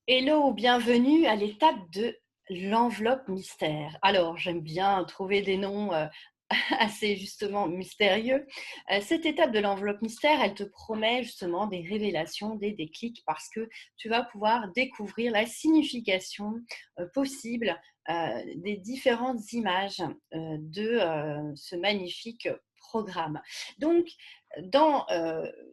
Hello, bienvenue à l'étape de l'enveloppe mystère. Alors, j'aime bien trouver des noms assez justement mystérieux. Cette étape de l'enveloppe mystère, elle te promet justement des révélations, des déclics, parce que tu vas pouvoir découvrir la signification possible des différentes images de ce magnifique programme. Donc, dans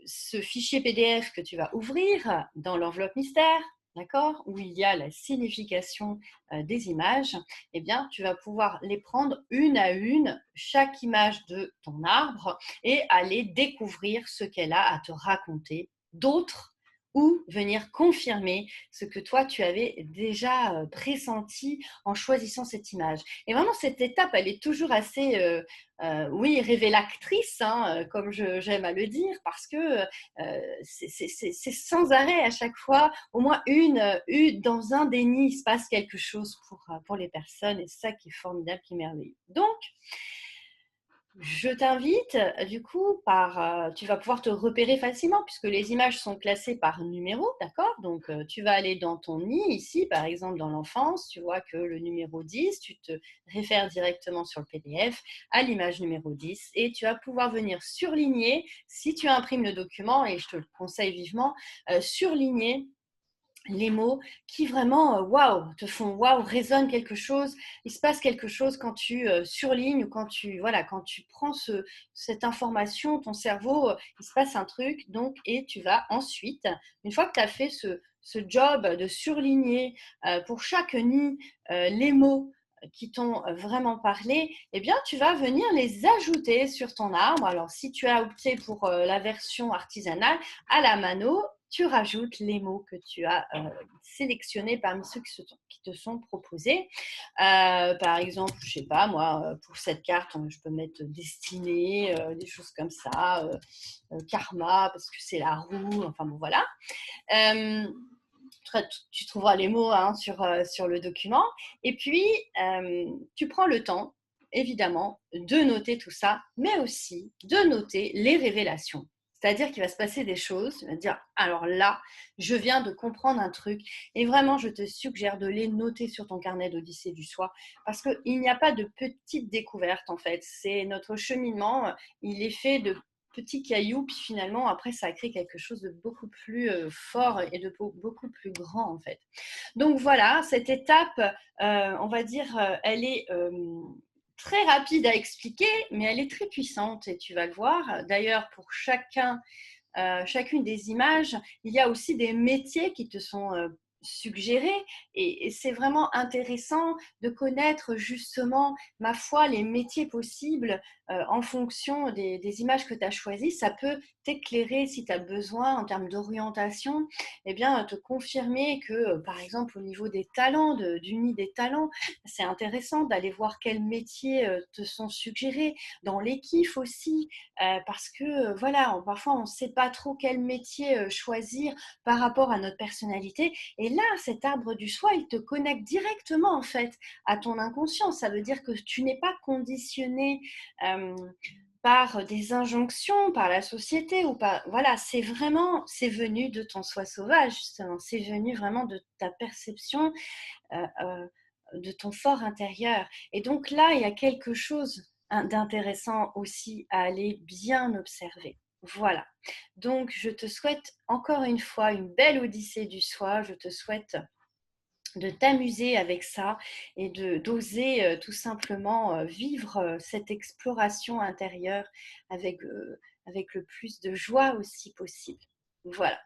ce fichier PDF que tu vas ouvrir, dans l'enveloppe mystère, d'accord, où il y a la signification des images, eh bien, tu vas pouvoir les prendre une à une, chaque image de ton arbre, et aller découvrir ce qu'elle a à te raconter d'autre ou venir confirmer ce que toi, tu avais déjà pressenti en choisissant cette image. Et vraiment, cette étape, elle est toujours assez, oui, révélatrice, hein, comme j'aime à le dire, parce que c'est sans arrêt à chaque fois, au moins dans un déni, il se passe quelque chose pour les personnes, et c'est ça qui est formidable, qui est merveilleux. Donc, je t'invite, du coup, tu vas pouvoir te repérer facilement puisque les images sont classées par numéro, d'accord? Donc, tu vas aller dans ton nid, ici, par exemple, dans l'enfance, tu vois que le numéro 10, tu te réfères directement sur le PDF à l'image numéro 10 et tu vas pouvoir venir surligner, si tu imprimes le document, et je te le conseille vivement, surligner les mots qui vraiment waouh, te font waouh, résonnent quelque chose. Il se passe quelque chose quand tu surlignes ou quand tu prends cette information, ton cerveau, il se passe un truc. Donc, et tu vas ensuite, une fois que tu as fait ce job de surligner pour chaque nid les mots qui t'ont vraiment parlé, eh bien, tu vas venir les ajouter sur ton arbre. Alors, si tu as opté pour la version artisanale, à la mano, tu rajoutes les mots que tu as sélectionnés parmi ceux qui te sont proposés. Par exemple, je sais pas, moi, pour cette carte, je peux mettre destinée, des choses comme ça, karma, parce que c'est la roue, enfin bon, voilà. Euh, Tu trouveras les mots hein, sur le document. Et puis, tu prends le temps, évidemment, de noter tout ça, mais aussi de noter les révélations. C'est-à-dire qu'il va se passer des choses, tu vas te dire, alors là, je viens de comprendre un truc, et vraiment, je te suggère de les noter sur ton carnet d'Odyssée du soi, parce qu'il n'y a pas de petite découverte, en fait. C'est notre cheminement, il est fait de petits cailloux, puis finalement, après, ça crée quelque chose de beaucoup plus fort et de beaucoup plus grand, en fait. Donc voilà, cette étape, on va dire, elle est très rapide à expliquer, mais elle est très puissante, et tu vas le voir. D'ailleurs, pour chacune des images, il y a aussi des métiers qui te sont suggérés, et c'est vraiment intéressant de connaître justement, ma foi, les métiers possibles en fonction des images que tu as choisies. Ça peut t'éclairer si tu as besoin en termes d'orientation, eh bien, te confirmer que, par exemple, au niveau des talents, du nid des talents, c'est intéressant d'aller voir quels métiers te sont suggérés, dans les kiffs aussi, parce que voilà, parfois on ne sait pas trop quel métier choisir par rapport à notre personnalité. Et là, cet arbre du soi, il te connecte directement en fait à ton inconscient. Ça veut dire que tu n'es pas conditionné par des injonctions, par la société ou par voilà, c'est venu de ton soi sauvage justement, c'est venu vraiment de ta perception, euh, euh, de ton fort intérieur. Et donc là, il y a quelque chose d'intéressant aussi à aller bien observer. Voilà. Donc, je te souhaite encore une fois une belle odyssée du soi. Je te souhaite de t'amuser avec ça et d'oser tout simplement vivre cette exploration intérieure avec le plus de joie aussi possible. Voilà.